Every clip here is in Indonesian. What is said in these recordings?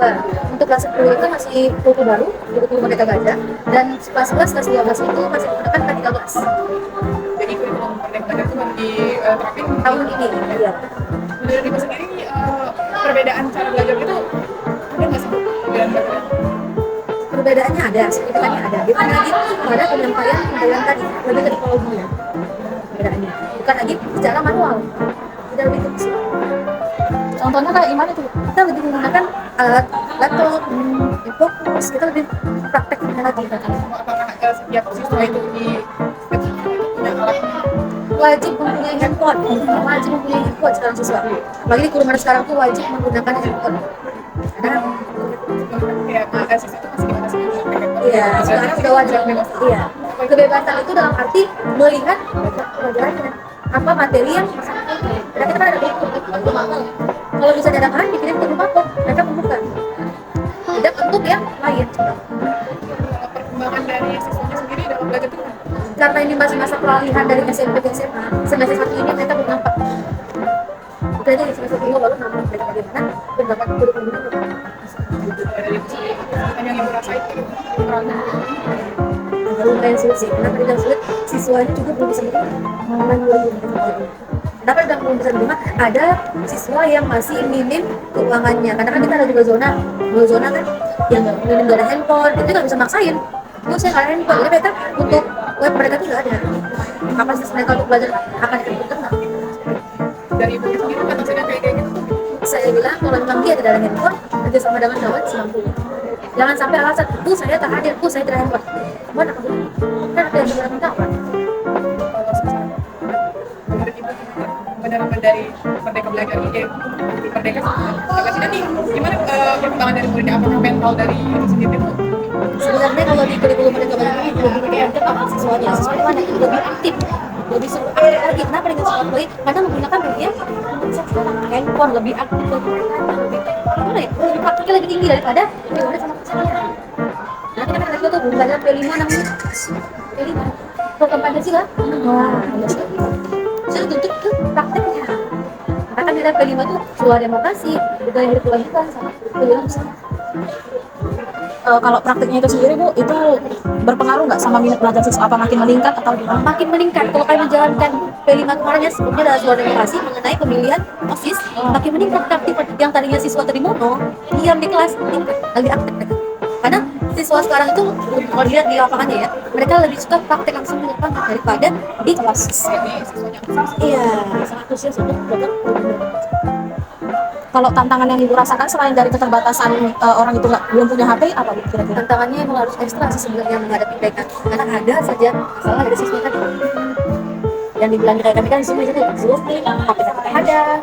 2. Untuk kelas 10 itu masih buku baru, buku Merdeka Gajah, dan kelas 11, kelas 12 itu masih menggunakan K13. Jadi kurikulum Merdeka Gajah itu baru diterapin Tahun ini, iya. Menurut Ibu sendiri perbedaan cara belajar itu ada nggak sih perbedaan belajar? Perbedaannya ada, signifikannya ada. Itu lagi pada penyampaian tadi, lebih ke tipologinya. Perbedaannya, bukan lagi secara manual, tidak lebih ke Contohnya kayak gimana tuh? kita lebih menggunakan alat laptop, fokus, kita lebih prakteknya lagi. Apakah setiap siswa itu di punya alatnya? Wajib mempunyai handphone, sekarang siswa. Apalagi di kurungan sekarang tuh wajib menggunakan handphone. Karena kayak siswa itu masih gimana sih? iya, sekarang udah wajib. Iya, kebebasan itu dalam arti melihat pelajarannya apa materi yang karena kita kan ada buku magang. Kalau bisa dadakan dikirim ke rumah kok, mereka membuka. Tidak bentuk yang lain. Perkembangan dari siswanya sendiri dalam belajar itu Karena ini masih masa peralihan dari SMP ke SMA, semester 1 ini mereka belum nampak. Udah di semester 2 baru nampak mereka bagaimana pendapat kurikulum ini. dari hanya yang merasain Agak lumayan sulit sih, kenapa tidak sulit? Siswanya juga belum bisa menerima. Kenapa belum bisa menerima? Ada siswa yang masih minim keuangannya, karena kan kita ada juga zona kan yang minim gak ada handphone, itu nggak bisa maksain. Itu saya nggak ada handphone, jadi mereka untuk web mereka tuh nggak ada. Kapasitas mereka untuk belajar akan komputer nggak? dari Ibu sendiri kan maksudnya kayak gitu tuh Saya bilang kalau memang dia tidak ada handphone, kerja sama dengan kawan selampul. Jangan sampai alasan, saya tak hadir, saya tidak handphone. Mana kamu? Kan ada yang benar kawan. menurut Ibu benar-benar dari Merdeka Belajar ini Merdeka agak tidak nih gimana perkembangan dari muridnya, apakah mental dari itu sendiri tuh Sebenarnya kalau di kurikulum Merdeka Belajar ini lebih preemptif apa siswanya mana itu lebih aktif, lebih seru lagi. Kenapa dengan sekolah baik? Karena menggunakan media sekarang handphone lebih aktif, lebih gimana ya? Lebih praktiknya lebih tinggi daripada teori sama kesalahan. Nanti kan mereka tuh belajar P5 namanya P5 program Pancasila. Wah, saya tuntut ke prakteknya. Karena kan kita P5 tuh suara demokrasi, budaya hidup kelanjutan sama kebijakan bersama. Kalau praktiknya itu sendiri Bu, itu berpengaruh nggak sama minat belajar siswa? Apa makin meningkat atau gimana? Makin meningkat. Kalau kami menjalankan P5 kemarin sebelumnya adalah suara demokrasi mengenai pemilihan OSIS, makin meningkat praktik yang tadinya siswa terimono diam di kelas meningkat, lebih aktif mereka. Karena siswa sekarang itu kalau dilihat di lapangannya ya, mereka lebih suka praktek langsung di lapangan daripada di kelas. Iya, sangat khusus untuk belajar. Kalau tantangan yang Ibu rasakan selain dari keterbatasan orang itu belum punya HP, apa Bu kira-kira? Tantangannya memang harus ekstra sih sebenarnya menghadapi mereka, karena ada saja masalah dari siswa tadi. Yang dibilang kayak kami kan semua itu Zoom, HP tak ada,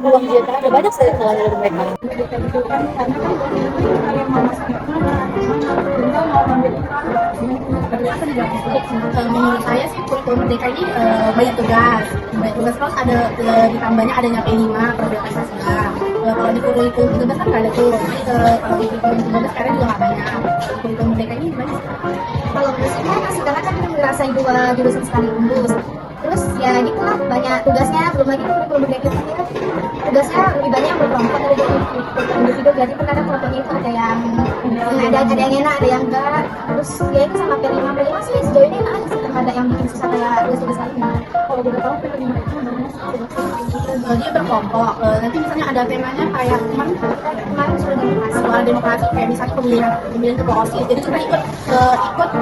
uang dia tak ada, banyak sekali kesalahan dari mereka. Menurut saya sih kurikulum Merdeka ini banyak tugas terus ada ditambahnya adanya P5 program Pancasila. Kalau di kurikulum 13 kan nggak ada tuh, kalau di kurikulum 13 sekarang juga nggak banyak. Kurikulum Merdeka ini gimana sih? Kalau menurut saya masih karena kan ngerasain dua jurusan sekaligus. Terus ya gitulah, banyak tugasnya, belum lagi kurikulum Merdeka ini kan tugasnya lebih banyak yang berkelompok dari kurikulum individu. Jadi kan kadang kelompoknya itu ada yang enak, ada yang enggak. Terus ya itu sama P5 sih sejauh ini enak aja sih, ada yang bikin susah kayak tugas-tugas lainnya. Kalau boleh tahu P5 itu dia berkelompok. Nanti misalnya ada temanya kayak kemarin sudah demokrasi, kayak misalnya pemilihan ketua OSIS. Jadi kita ikut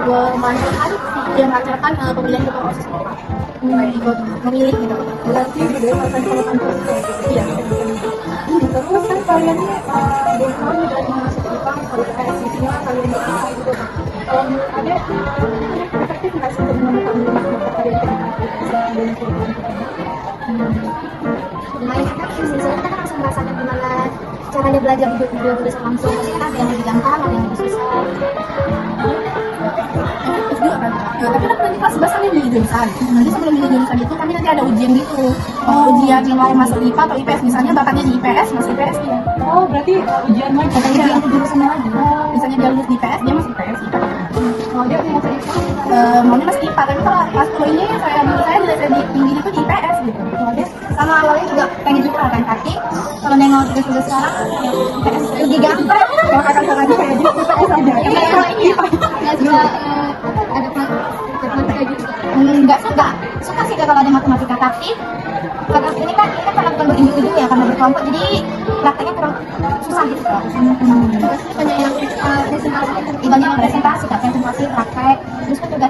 memanfaatkan yang melancarkan pemilihan ketua OSIS. Ikut memilih gitu. Berarti berdasarkan kalau Pancasila ya. Terus kan kalian ini dari dari masuk Jepang, kalau isinya kalian gitu. Kalau menurut ada efektif nggak sih untuk menemukan kalian lumayan efektif sih, soalnya kita kan langsung merasakan gimana caranya belajar video tulisan langsung. Maksudnya ada yang lebih gampang, ada yang lebih susah. Tapi kan nanti kelas 11 kan yang milih jurusan. Nanti sebelum milih jurusan itu kami nanti ada ujian gitu. Ujian yang mau masuk IPA atau IPS, misalnya bakatnya di IPS, masuk IPS dia. Oh, berarti ujian lagi. Ujian untuk jurusannya lagi. Misalnya dia lulus di IPS, dia masuk IPS. Oh, dia mau masuk IPA. Maunya masuk IPA, tapi kalau kelas 10 ini menurut saya nilai saya tinggi itu di IPS gitu. Sama awalnya juga pengen juga kan, tapi kalau nengok tugas-tugas sekarang IPS lebih gampang. Kalau kakak lagi kayak gitu, IPS aja. Kalau ini nggak suka ada matematika gitu. Nggak suka sih kalau ada matematika, tapi karena ini kan karena bukan berindividu ya, karena berkelompok, jadi prakteknya kurang susah gitu. Terus banyak yang presentasi, banyak yang presentasi, presentasi praktek. Terus kan juga